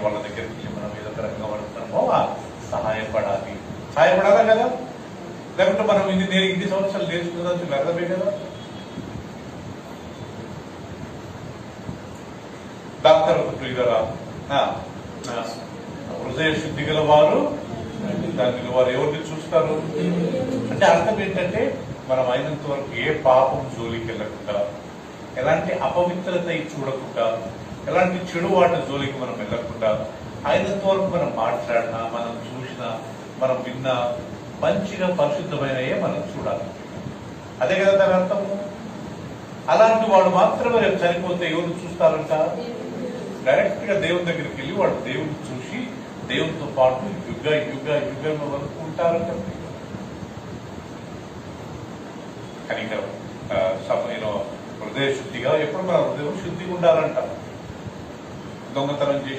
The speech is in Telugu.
వాళ్ళ దగ్గరికి మనం ఏదో ఒక రకంగా పడుతున్నామో సహాయపడాలి. సహాయపడాలా కదా, లేకుంటే మనం నేను ఇన్ని సంవత్సరాలు నేర్చుకున్నది అర్థమే కదా. డాక్టర్ ప్రియులరా, హృదయ శుద్ధి గల వారు దానిలో వారు ఎవరిని చూస్తారు అంటే అర్థం ఏంటంటే మనం అయినంత వరకు ఏ పాపం జోలికి వెళ్ళకుండా, ఎలాంటి అపవిత్రత చూడకుండా, ఎలాంటి చెడు వాటి జోలికి మనం వెళ్ళకుండా, అయినంత వరకు మనం మాట్లాడినా, మనం చూసినా, మనం విన్నా మంచిగా పరిశుద్ధమైనయే మనం చూడాలి. అదే కదా దాని అర్థము. అలాంటి వాడు మాత్రమే రేపు చనిపోతే ఎవరు చూస్తారంట? డైరెక్ట్ గా దేవుని దగ్గరికి వెళ్ళి వాడు దేవుని చూసి దేవునితో పాటు యుగ వరకు ఉంటారంట. కనికరం, హృదయ శుద్ధిగా ఎప్పుడు మన హృదయం శుద్ధిగా ఉండాలంట. దొంగతనం చేసి